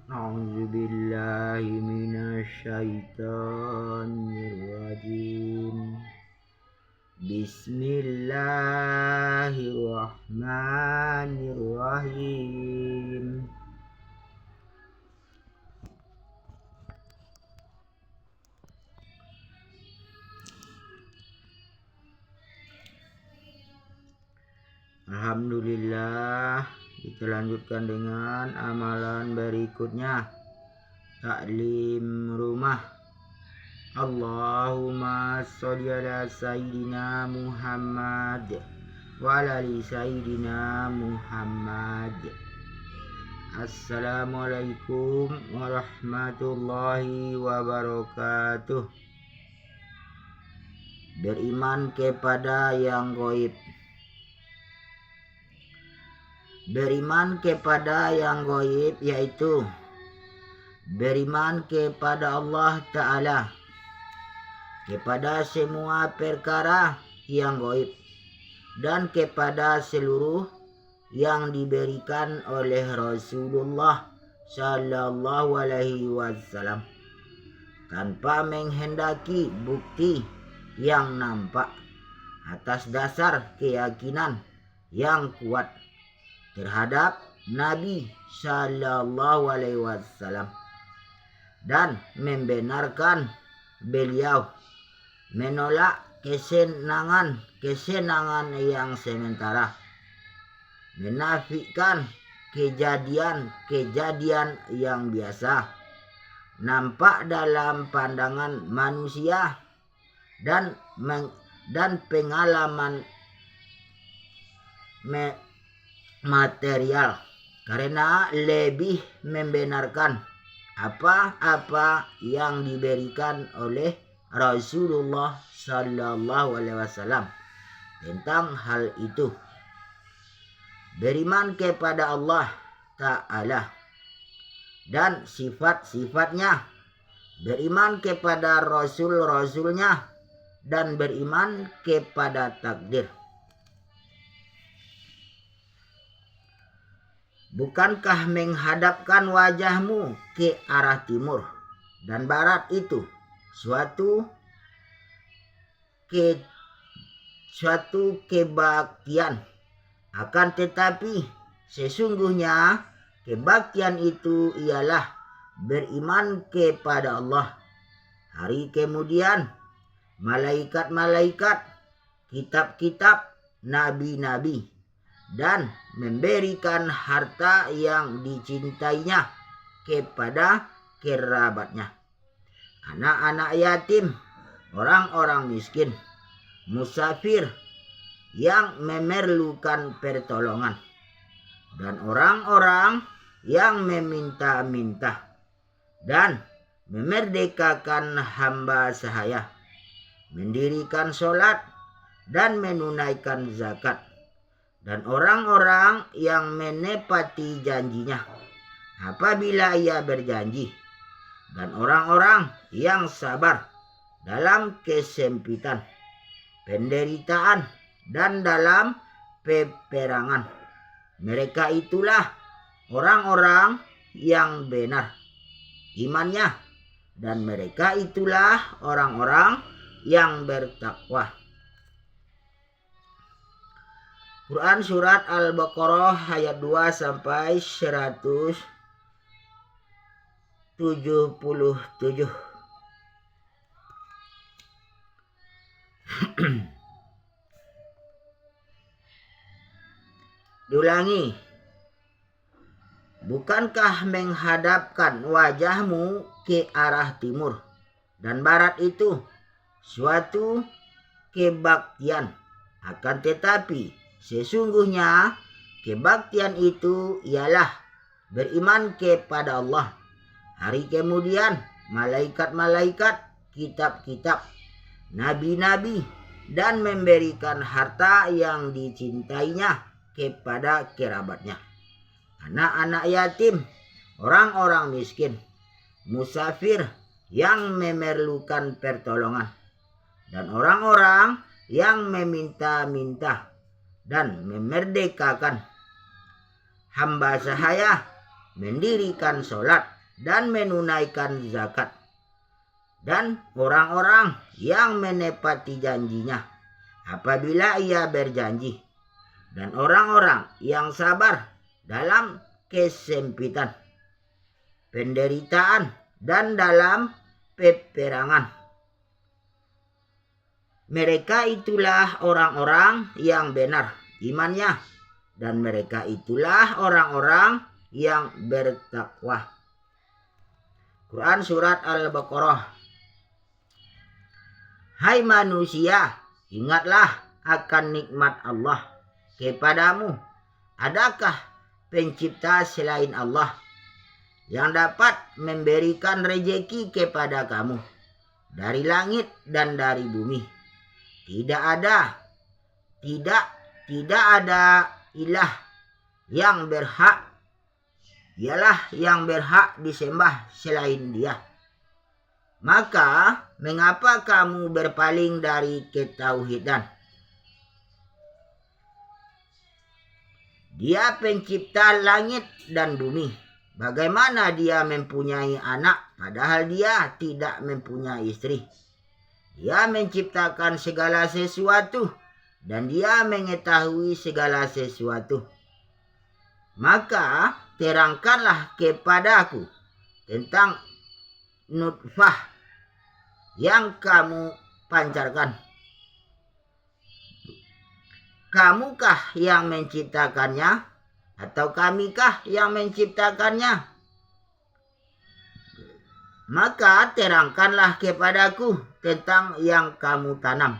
أعوذ بالله من الشيطان الرجيم. بسم الله الرحمن الرحيم. Alhamdulillah, kita lanjutkan dengan amalan berikutnya. Taklim rumah. Allahumma sholli ala sayyidina Muhammad wa ala ali sayyidina Muhammad. Assalamualaikum warahmatullahi wabarakatuh. Beriman kepada yang gaib. Beriman kepada yang gaib yaitu beriman kepada Allah Ta'ala, kepada semua perkara yang gaib, dan kepada seluruh yang diberikan oleh Rasulullah Sallallahu Alaihi Wasallam tanpa menghendaki bukti yang nampak, atas dasar keyakinan yang kuat terhadap Nabi Sallallahu Alaihi Wasallam dan membenarkan beliau, menolak kesenangan yang sementara, menafikan kejadian yang biasa nampak dalam pandangan manusia dan pengalaman material, karena lebih membenarkan apa-apa yang diberikan oleh Rasulullah Sallallahu Alaihi Wasallam tentang hal itu. Beriman kepada Allah Ta'ala dan sifat-sifatnya, beriman kepada Rasul-Rasulnya, dan beriman kepada takdir. Bukankah menghadapkan wajahmu ke arah timur dan barat itu suatu kebaktian? Akan tetapi sesungguhnya kebaktian itu ialah beriman kepada Allah, hari kemudian, malaikat-malaikat, kitab-kitab, nabi-nabi, dan memberikan harta yang dicintainya kepada kerabatnya, anak-anak yatim, orang-orang miskin, musafir yang memerlukan pertolongan, dan orang-orang yang meminta-minta, dan memerdekakan hamba sahaya, mendirikan sholat dan menunaikan zakat, dan orang-orang yang menepati janjinya apabila ia berjanji, dan orang-orang yang sabar dalam kesempitan, penderitaan, dan dalam peperangan. Mereka itulah orang-orang yang benar imannya, dan mereka itulah orang-orang yang bertakwa. Quran Surat Al-Baqarah ayat 2 sampai 177. Diulangi. Bukankah menghadapkan wajahmu ke arah timur dan barat itu suatu kebaktian? Akan tetapi sesungguhnya kebaktian itu ialah beriman kepada Allah, hari kemudian, malaikat-malaikat, kitab-kitab, nabi-nabi, dan memberikan harta yang dicintainya kepada kerabatnya, anak-anak yatim, orang-orang miskin, musafir yang memerlukan pertolongan, dan orang-orang yang meminta-minta dan memerdekakan hamba sahaya, mendirikan sholat dan menunaikan zakat, dan orang-orang yang menepati janjinya apabila ia berjanji, dan orang-orang yang sabar dalam kesempitan, penderitaan, dan dalam peperangan. Mereka itulah orang-orang yang benar imannya, dan mereka itulah orang-orang yang bertakwa. Quran Surat Al-Baqarah. Hai manusia, ingatlah akan nikmat Allah kepadamu. Adakah pencipta selain Allah yang dapat memberikan rejeki kepada kamu dari langit dan dari bumi? Tidak ada ilah yang berhak, ialah yang berhak disembah selain Dia. Maka mengapa kamu berpaling dari ketauhidan? Dia pencipta langit dan bumi. Bagaimana Dia mempunyai anak padahal Dia tidak mempunyai istri? Dia menciptakan segala sesuatu dan Dia mengetahui segala sesuatu. Maka terangkanlah kepadaku tentang nutfah yang kamu pancarkan. Kamukah yang menciptakannya atau kamikah yang menciptakannya? Maka terangkanlah kepadaku tentang yang kamu tanam.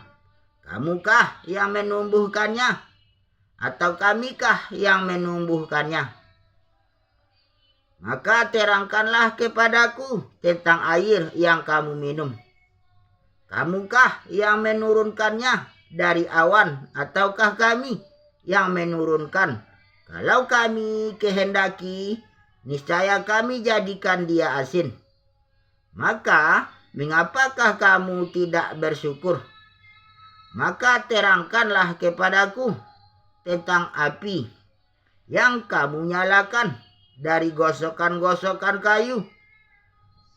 Kamukah yang menumbuhkannya atau kamikah yang menumbuhkannya? Maka terangkanlah kepadaku tentang air yang kamu minum. Kamukah yang menurunkannya dari awan ataukah kami yang menurunkan? Kalau kami kehendaki, niscaya kami jadikan dia asin. Maka mengapakah kamu tidak bersyukur? Maka terangkanlah kepadaku tentang api yang kamu nyalakan dari gosokan-gosokan kayu.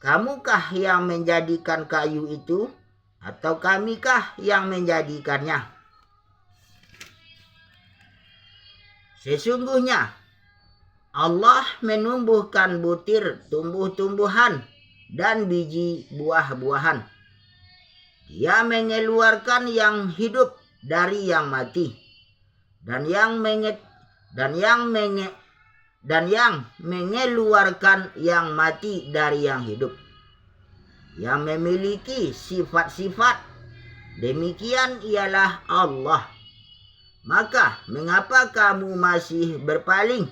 Kamukah yang menjadikan kayu itu atau kamikah yang menjadikannya? Sesungguhnya Allah menumbuhkan butir tumbuh-tumbuhan dan biji buah-buahan. Dia mengeluarkan yang hidup dari yang mati, dan yang mengeluarkan yang mati dari yang hidup, yang memiliki sifat-sifat demikian ialah Allah. Maka mengapa kamu masih berpaling?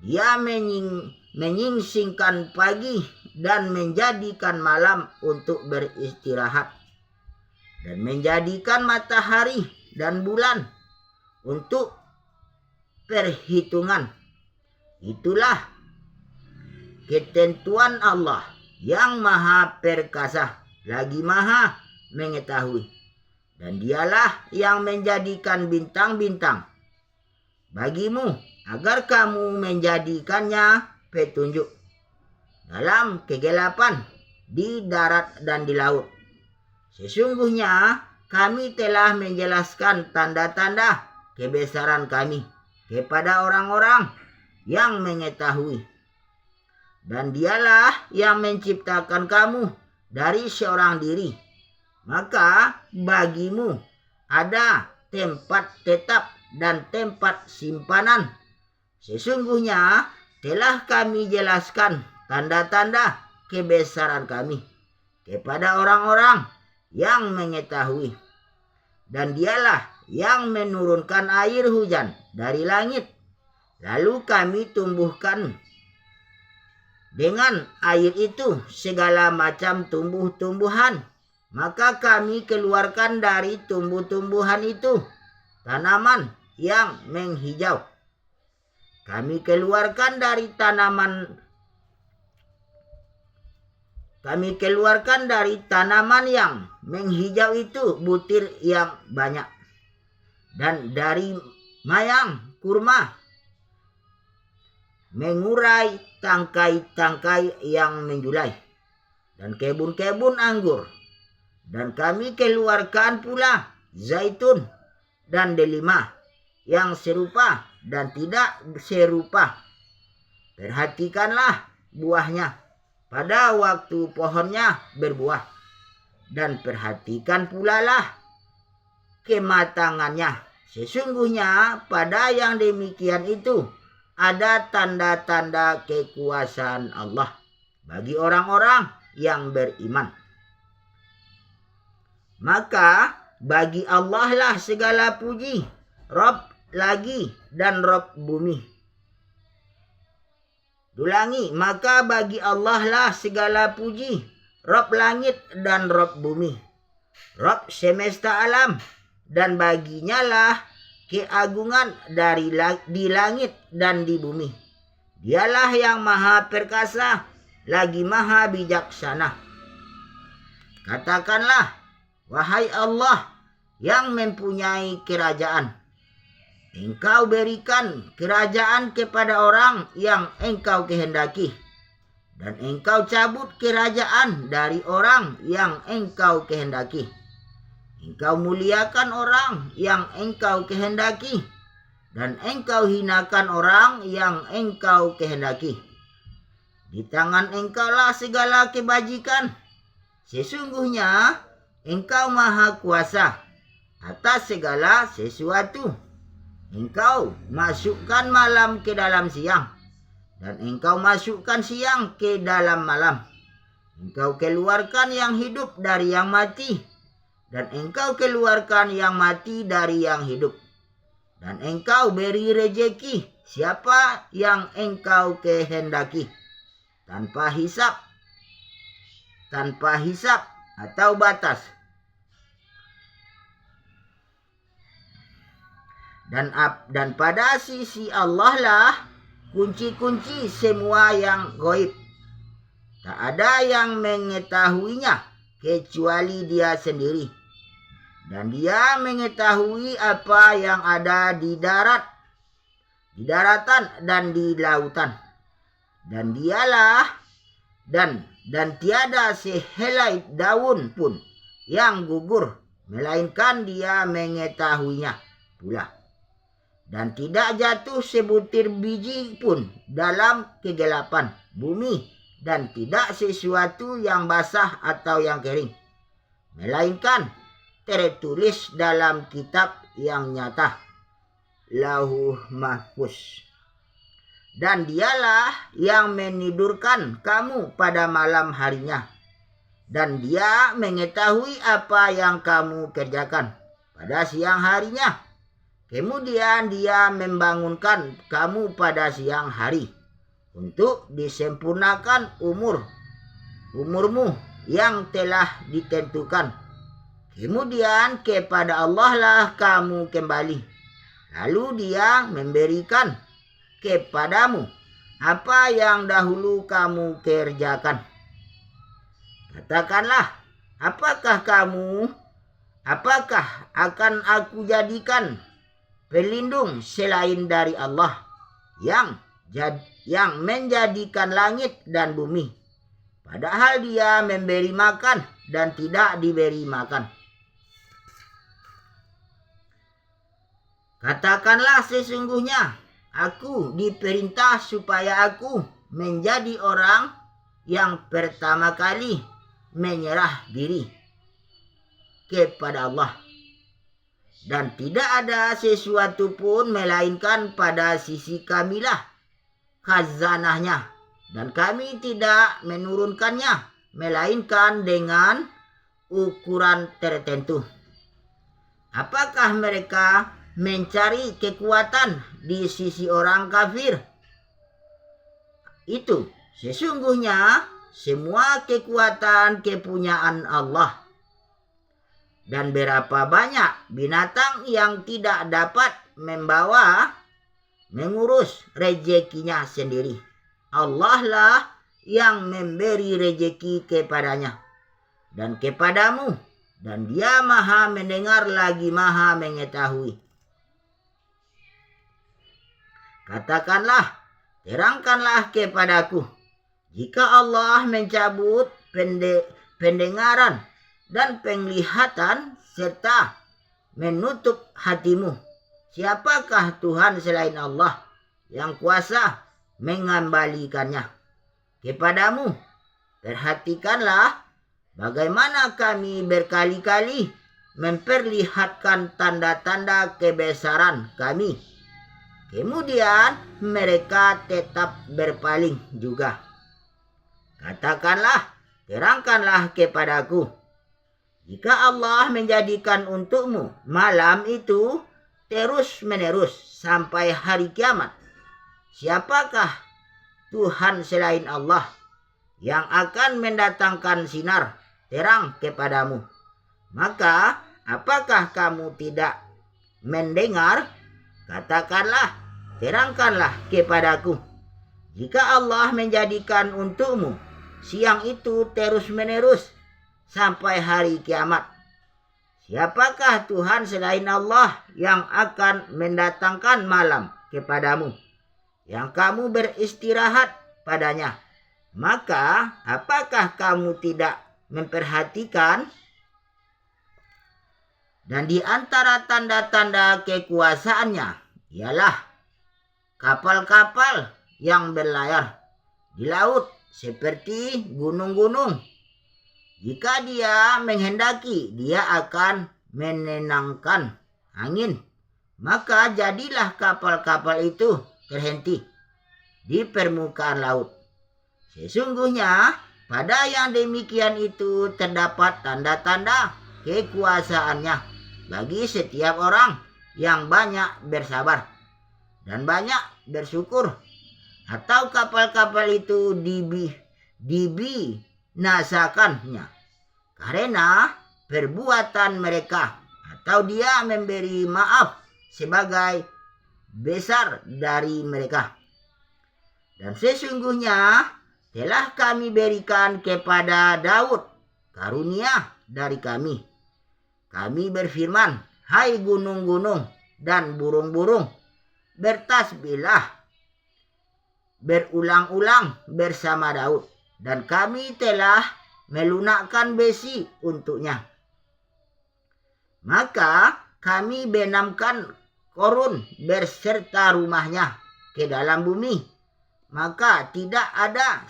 Dia menyingsingkan pagi dan menjadikan malam untuk beristirahat, dan menjadikan matahari dan bulan untuk perhitungan. Itulah ketentuan Allah yang maha perkasa lagi maha mengetahui. Dan Dialah yang menjadikan bintang-bintang bagimu agar kamu menjadikannya petunjuk dalam kegelapan di darat dan di laut. Sesungguhnya kami telah menjelaskan tanda-tanda kebesaran kami kepada orang-orang yang mengetahui. Dan Dialah yang menciptakan kamu dari seorang diri. Maka bagimu ada tempat tetap dan tempat simpanan. Sesungguhnya telah kami jelaskan tanda-tanda kebesaran kami kepada orang-orang yang mengetahui. Dan Dialah yang menurunkan air hujan dari langit, lalu kami tumbuhkan dengan air itu segala macam tumbuh-tumbuhan. Maka kami keluarkan dari tumbuh-tumbuhan itu tanaman yang menghijau. Kami keluarkan dari tanaman yang menghijau itu butir yang banyak. Dan dari mayang kurma mengurai tangkai-tangkai yang menjulai, dan kebun-kebun anggur. Dan kami keluarkan pula zaitun dan delima yang serupa dan tidak serupa. Perhatikanlah buahnya pada waktu pohonnya berbuah, dan perhatikan pula lah kematangannya. Sesungguhnya pada yang demikian itu ada tanda-tanda kekuasaan Allah bagi orang-orang yang beriman. Maka bagi Allah lah segala puji, Rabb lagi dan Rabb bumi. Ulangi, maka bagi Allah lah segala puji, Rabb langit dan Rabb bumi, Rabb semesta alam, dan baginya lah keagungan di langit dan di bumi. Dialah yang maha perkasa, lagi maha bijaksana. Katakanlah, wahai Allah yang mempunyai kerajaan, Engkau berikan kerajaan kepada orang yang Engkau kehendaki, dan Engkau cabut kerajaan dari orang yang Engkau kehendaki. Engkau muliakan orang yang Engkau kehendaki, dan Engkau hinakan orang yang Engkau kehendaki. Di tangan Engkau lah segala kebajikan. Sesungguhnya Engkau maha kuasa atas segala sesuatu. Engkau masukkan malam ke dalam siang, dan Engkau masukkan siang ke dalam malam. Engkau keluarkan yang hidup dari yang mati, dan Engkau keluarkan yang mati dari yang hidup. Dan Engkau beri rejeki siapa yang Engkau kehendaki, tanpa hisap atau batas. Dan pada sisi Allah lah kunci-kunci semua yang gaib. Tak ada yang mengetahuinya kecuali Dia sendiri. Dan Dia mengetahui apa yang ada di daratan dan di lautan. Dan Dialah dan tiada sehelai daun pun yang gugur, melainkan Dia mengetahuinya pula. Dan tidak jatuh sebutir biji pun dalam kegelapan bumi, dan tidak sesuatu yang basah atau yang kering, melainkan tertulis dalam kitab yang nyata, Lauh Mahfuz. Dan Dialah yang menidurkan kamu pada malam harinya, dan Dia mengetahui apa yang kamu kerjakan pada siang harinya. Kemudian Dia membangunkan kamu pada siang hari untuk disempurnakan umurmu yang telah ditentukan. Kemudian kepada Allah lah kamu kembali. Lalu Dia memberikan kepadamu apa yang dahulu kamu kerjakan. Katakanlah, apakah akan aku jadikan pelindung selain dari Allah yang menjadikan langit dan bumi, padahal Dia memberi makan dan tidak diberi makan? Katakanlah, sesungguhnya aku diperintah supaya aku menjadi orang yang pertama kali menyerah diri kepada Allah. Dan tidak ada sesuatu pun melainkan pada sisi kamilah khazanahnya, dan kami tidak menurunkannya melainkan dengan ukuran tertentu. Apakah mereka mencari kekuatan di sisi orang kafir? Itu sesungguhnya semua kekuatan kepunyaan Allah. Dan berapa banyak binatang yang tidak dapat mengurus rezekinya sendiri. Allah lah yang memberi rezeki kepadanya dan kepadamu, dan Dia maha mendengar lagi maha mengetahui. Katakanlah, terangkanlah kepadaku, jika Allah mencabut pendengaran dan penglihatan serta menutup hatimu, siapakah Tuhan selain Allah yang kuasa mengembalikannya kepadamu? Perhatikanlah bagaimana kami berkali-kali memperlihatkan tanda-tanda kebesaran kami. Kemudian mereka tetap berpaling juga. Katakanlah, terangkanlah kepadaku, jika Allah menjadikan untukmu malam itu terus-menerus sampai hari kiamat, siapakah Tuhan selain Allah yang akan mendatangkan sinar terang kepadamu? Maka apakah kamu tidak mendengar? Katakanlah, terangkanlah kepadaku, jika Allah menjadikan untukmu siang itu terus-menerus sampai hari kiamat, siapakah Tuhan selain Allah yang akan mendatangkan malam kepadamu, yang kamu beristirahat padanya? Maka apakah kamu tidak memperhatikan? Dan di antara tanda-tanda kekuasaannya ialah kapal-kapal yang berlayar di laut seperti gunung-gunung. Jika dia menghendaki, dia akan menenangkan angin, maka jadilah kapal-kapal itu terhenti di permukaan laut. Sesungguhnya pada yang demikian itu terdapat tanda-tanda kekuasaannya bagi setiap orang yang banyak bersabar dan banyak bersyukur, atau kapal-kapal itu dibinasakannya karena perbuatan mereka, atau dia memberi maaf sebagai besar dari mereka. Dan sesungguhnya telah kami berikan kepada Daud karunia dari kami. Kami berfirman, hai gunung-gunung dan burung-burung, bertasbihlah berulang-ulang bersama Daud, dan kami telah melunakkan besi untuknya. Maka kami benamkan Korun berserta rumahnya ke dalam bumi, maka tidak ada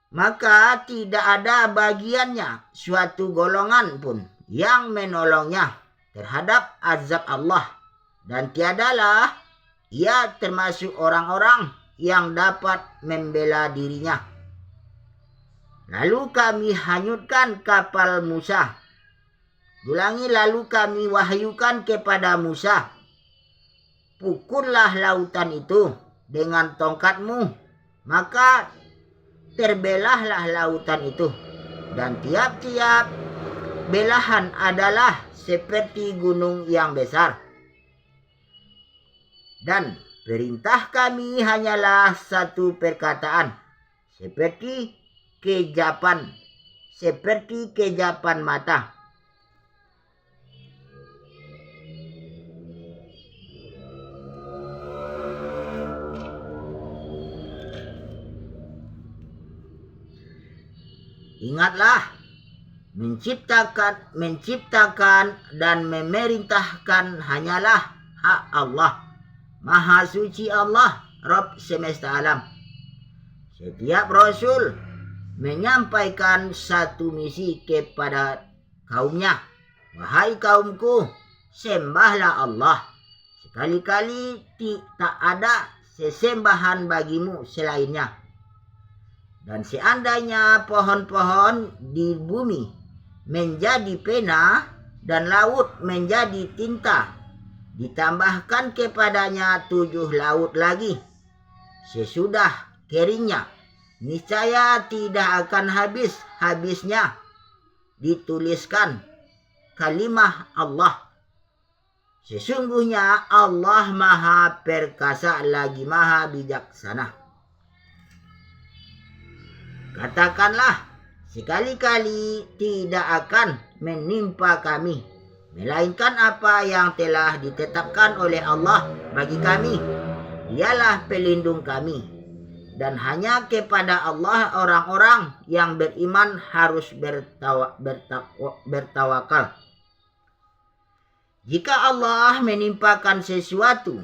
maka tidak ada bagiannya suatu golongan pun yang menolongnya terhadap azab Allah, dan tiadalah ia termasuk orang-orang yang dapat membela dirinya. Lalu kami hanyutkan kapal Musa. Ulangi, lalu kami wahyukan kepada Musa, pukullah lautan itu dengan tongkatmu, maka terbelahlah lautan itu, dan tiap-tiap belahan adalah seperti gunung yang besar. Dan perintah kami hanyalah satu perkataan, seperti kejapan mata. Ingatlah, menciptakan dan memerintahkan hanyalah hak Allah. Maha suci Allah, Rabb semesta alam. Setiap Rasul menyampaikan satu misi kepada kaumnya. Wahai kaumku, sembahlah Allah. Sekali-kali tak ada sesembahan bagimu selainnya. Dan seandainya pohon-pohon di bumi menjadi pena dan laut menjadi tinta, ditambahkan kepadanya 7 laut lagi sesudah keringnya, niscaya tidak akan habisnya dituliskan kalimah Allah. Sesungguhnya Allah Maha Perkasa lagi Maha Bijaksana. Katakanlah, sekali-kali tidak akan menimpa kami melainkan apa yang telah ditetapkan oleh Allah bagi kami. Dialah pelindung kami, dan hanya kepada Allah orang-orang yang beriman harus bertawakal. Jika Allah menimpakan sesuatu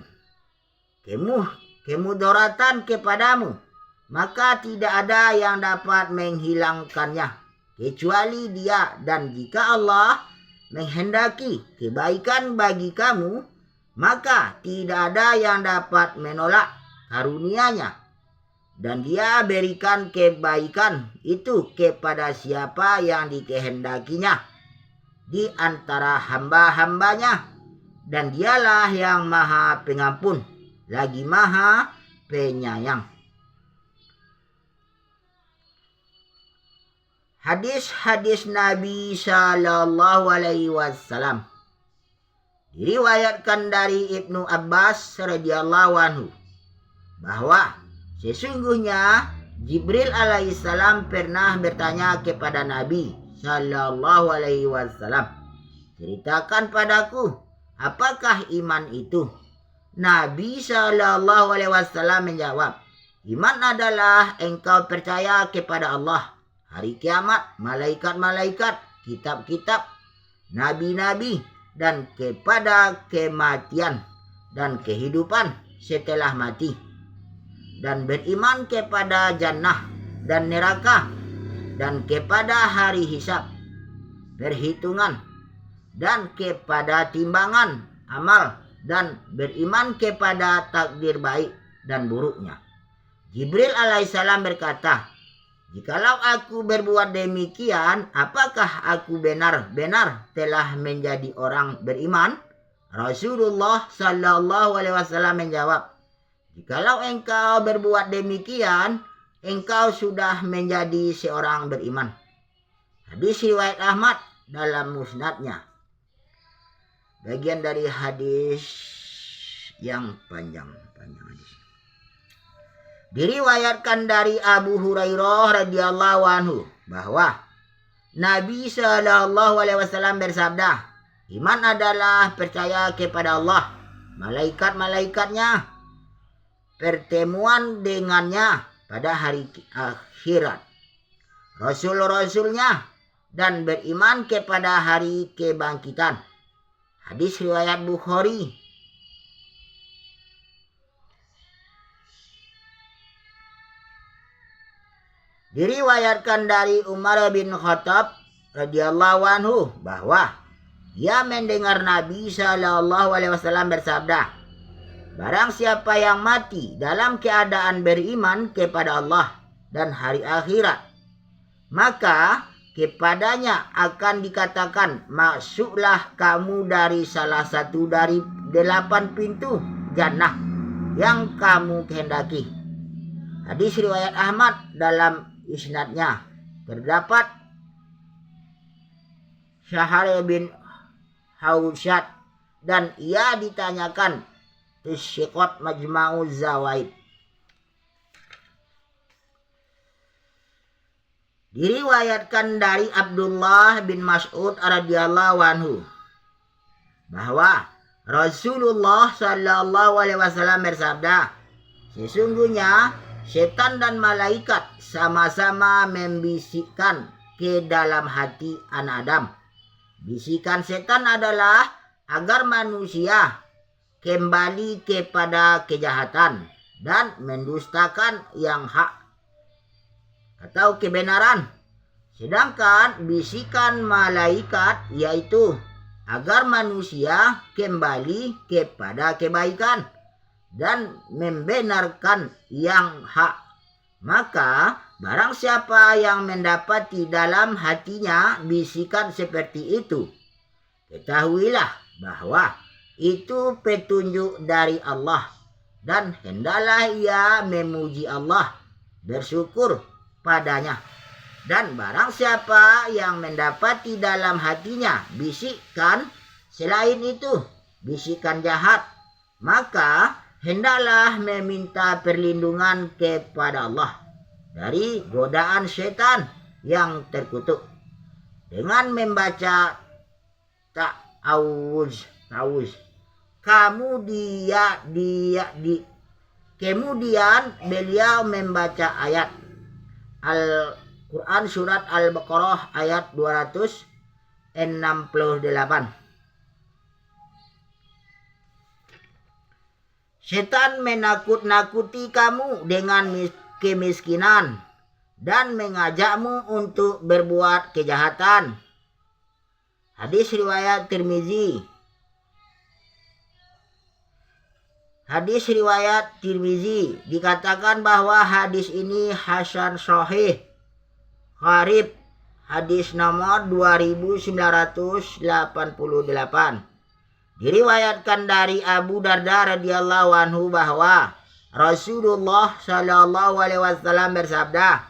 kemudaratan kepadamu, maka tidak ada yang dapat menghilangkannya kecuali Dia, dan jika Allah menghendaki kebaikan bagi kamu, maka tidak ada yang dapat menolak karunia-Nya, dan Dia berikan kebaikan itu kepada siapa yang dikehendakinya di antara hamba-hambanya, dan Dialah yang Maha Pengampun lagi Maha Penyayang. Hadis-hadis Nabi Sallallahu Alaihi Wasallam diriwayatkan dari Ibnu Abbas radhiyallahu anhu bahwa sesungguhnya Jibril alaihissalam pernah bertanya kepada Nabi Sallallahu Alaihi Wasallam, ceritakan padaku, apakah iman itu? Nabi Sallallahu Alaihi Wasallam menjawab, iman adalah engkau percaya kepada Allah, hari kiamat, malaikat-malaikat, kitab-kitab, nabi-nabi, dan kepada kematian dan kehidupan setelah mati, dan beriman kepada jannah dan neraka, dan kepada hari hisab, perhitungan, dan kepada timbangan amal, dan beriman kepada takdir baik dan buruknya. Jibril alaihissalam berkata, jikalau aku berbuat demikian, apakah aku benar-benar telah menjadi orang beriman? Rasulullah Sallallahu Alaihi Wasallam menjawab, jikalau engkau berbuat demikian, engkau sudah menjadi seorang beriman. Hadis riwayat Ahmad dalam musnadnya. Bagian dari hadis yang panjang hadis. Diriwayatkan dari Abu Hurairah radhiyallahu anhu bahwa Nabi Sallallahu Alaihi Wasallam bersabda, iman adalah percaya kepada Allah, malaikat-malaikatnya, pertemuan dengannya pada hari akhirat, rasul-rasulnya, dan beriman kepada hari kebangkitan. Hadis riwayat Bukhari. Diriwayatkan dari Umar bin Khattab radhiyallahu anhu bahwa ia mendengar Nabi Sallallahu Alaihi Wasallam bersabda, barang siapa yang mati dalam keadaan beriman kepada Allah dan hari akhirat, maka kepadanya akan dikatakan, masuklah kamu dari salah satu dari 8 pintu jannah yang kamu kehendaki. Hadis riwayat Ahmad, dalam isnadnya terdapat Syahar bin Hausyad, dan ia ditanyakan Syiqat Majma'uz Zawaid. Diriwayatkan dari Abdullah bin Mas'ud radhiyallahu anhu bahwa Rasulullah Sallallahu Alaihi Wasallam bersabda, sesungguhnya setan dan malaikat sama-sama membisikkan ke dalam hati anak Adam. Bisikan setan adalah agar manusia kembali kepada kejahatan dan mendustakan yang hak atau kebenaran. Sedangkan bisikan malaikat yaitu agar manusia kembali kepada kebaikan dan membenarkan yang hak. Maka barang siapa yang mendapati dalam hatinya bisikan seperti itu, ketahuilah bahwa itu petunjuk dari Allah, dan hendaklah ia memuji Allah, bersyukur padanya. Dan barang siapa yang mendapati dalam hatinya bisikan selain itu, bisikan jahat, maka hendaklah meminta perlindungan kepada Allah dari godaan setan yang terkutuk dengan membaca Tauz. Kemudian beliau membaca ayat Al-Quran surat Al-Baqarah ayat 268. Setan menakut-nakuti kamu dengan kemiskinan dan mengajakmu untuk berbuat kejahatan. Hadis riwayat Tirmizi. Dikatakan bahwa hadis ini hasan sahih. Gharib, hadis nomor 2988. Diriwayatkan dari Abu Darda radhiyallahu anhu bahwa Rasulullah shallallahu alaihi wasallam bersabda,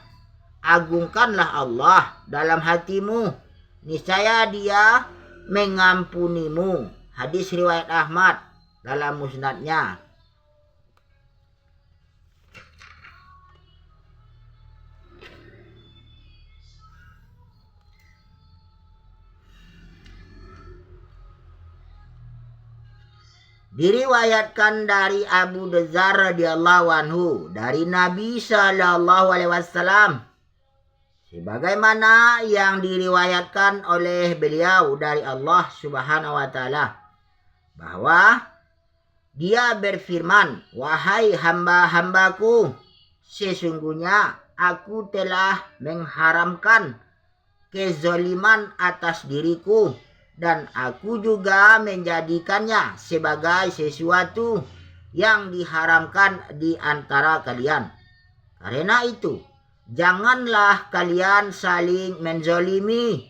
agungkanlah Allah dalam hatimu, niscaya Dia mengampunimu. Hadis riwayat Ahmad dalam musnadnya. Diriwayatkan dari Abu Dzar radhiyallahu anhu dari Nabi sallallahu alaihi wasallam sebagaimana yang diriwayatkan oleh beliau dari Allah Subhanahu wa taala bahwa Dia berfirman, wahai hamba-hambaku, sesungguhnya aku telah mengharamkan kezaliman atas diriku dan aku juga menjadikannya sebagai sesuatu yang diharamkan di antara kalian. Karena itu, janganlah kalian saling menzalimi.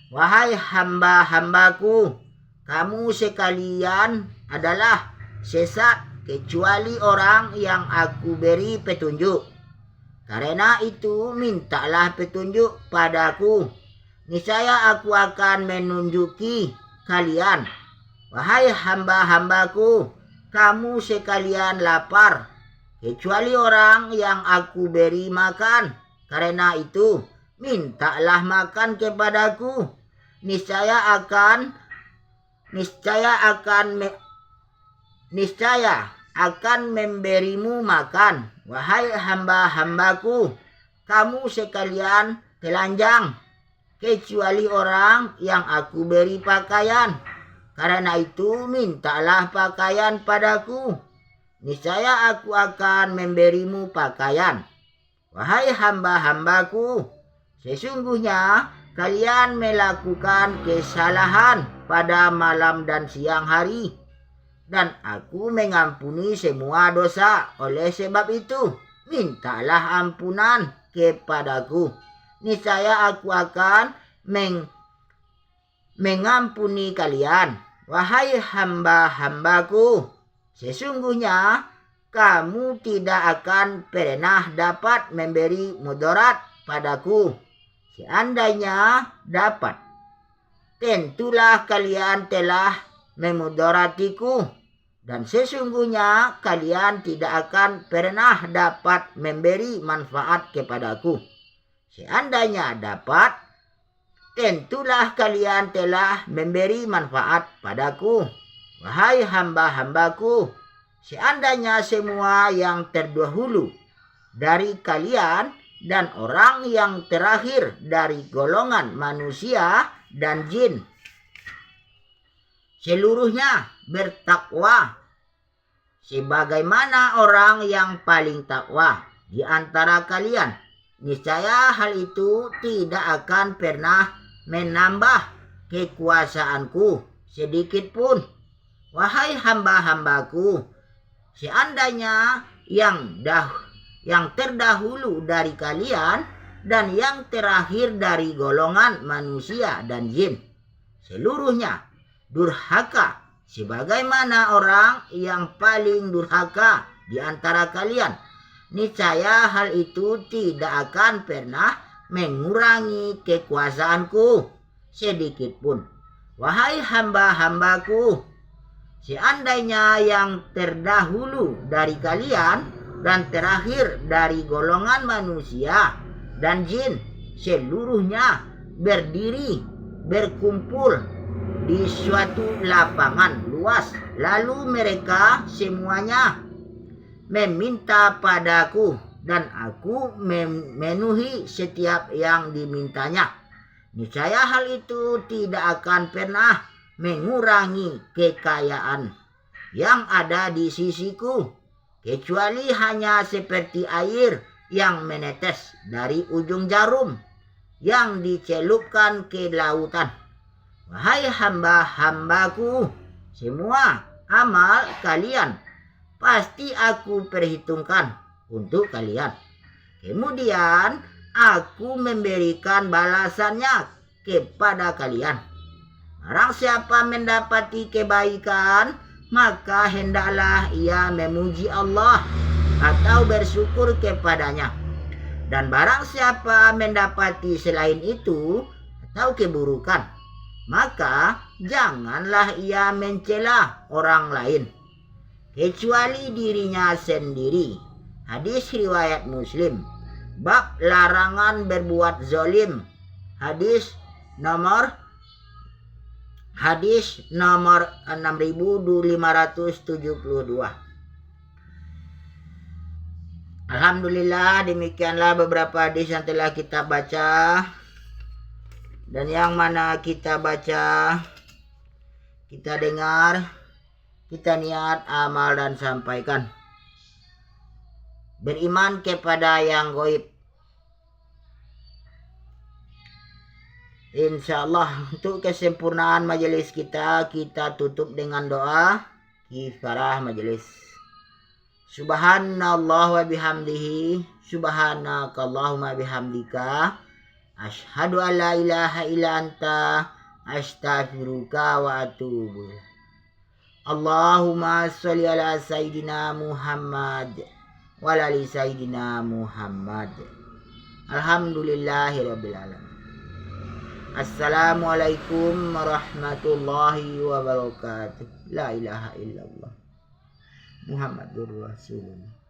Wahai hamba-hambaku, kamu sekalian adalah sesat kecuali orang yang aku beri petunjuk. Karena itu, mintalah petunjuk padaku. Niscaya aku akan menunjuki kalian. Wahai hamba-hambaku, kamu sekalian lapar, kecuali orang yang aku beri makan. Karena itu, mintalah makan kepadaku. Niscaya akan memberimu makan. Wahai hamba-hambaku, kamu sekalian telanjang, kecuali orang yang aku beri pakaian. Karena itu, mintalah pakaian padaku. Niscaya aku akan memberimu pakaian. Wahai hamba-hambaku, sesungguhnya kalian melakukan kesalahan pada malam dan siang hari, dan aku mengampuni semua dosa. Oleh sebab itu, mintalah ampunan kepadaku. Niscaya aku akan mengampuni kalian. Wahai hamba-hambaku, sesungguhnya kamu tidak akan pernah dapat memberi mudarat padaku. Seandainya dapat, tentulah kalian telah memudaratiku, dan sesungguhnya kalian tidak akan pernah dapat memberi manfaat kepadaku. Seandainya dapat, tentulah kalian telah memberi manfaat padaku. Wahai hamba-hambaku, seandainya semua yang terdahulu dari kalian dan orang yang terakhir dari golongan manusia dan jin seluruhnya bertakwa sebagaimana orang yang paling takwa di antara kalian, niscaya hal itu tidak akan pernah menambah kekuasaanku sedikit pun. Wahai hamba-hambaku, seandainya yang terdahulu dari kalian dan yang terakhir dari golongan manusia dan jin seluruhnya durhaka sebagaimana orang yang paling durhaka di antara kalian, niscaya hal itu tidak akan pernah mengurangi kekuasaanku sedikit pun. Wahai hamba-hambaku, seandainya yang terdahulu dari kalian dan terakhir dari golongan manusia dan jin seluruhnya berdiri, berkumpul di suatu lapangan luas. Lalu mereka semuanya meminta padaku dan aku memenuhi setiap yang dimintanya. Niscaya hal itu tidak akan pernah mengurangi kekayaan yang ada di sisiku, kecuali hanya seperti air yang menetes dari ujung jarum yang dicelupkan ke lautan. Wahai hamba-hambaku, semua amal kalian pasti aku perhitungkan untuk kalian. Kemudian aku memberikan balasannya kepada kalian. Barang siapa mendapati kebaikan, maka hendaklah ia memuji Allah atau bersyukur kepadanya. Dan barang siapa mendapati selain itu atau keburukan, maka janganlah ia mencela orang lain kecuali dirinya sendiri. Hadis riwayat Muslim. Bab larangan berbuat zalim. Hadis nomor 6572. Alhamdulillah, demikianlah beberapa hadis yang telah kita baca. Dan yang mana kita baca, kita dengar, kita niat, amal dan sampaikan. Beriman kepada yang gaib. Insyaallah untuk kesempurnaan majelis kita tutup dengan doa kifarah majelis. Subhanallah wa bihamdihi, subhanakallahumma bihamdika, asyhadu an la ilaha illa anta, astaghfiruka wa atubu. Allahumma sholli ala sayyidina Muhammad wa ala ali sayyidina Muhammad. Alhamdulillahirabbil alamin. Assalamualaikum warahmatullahi wabarakatuh. La ilaha illallah Muhammadur Rasulullah.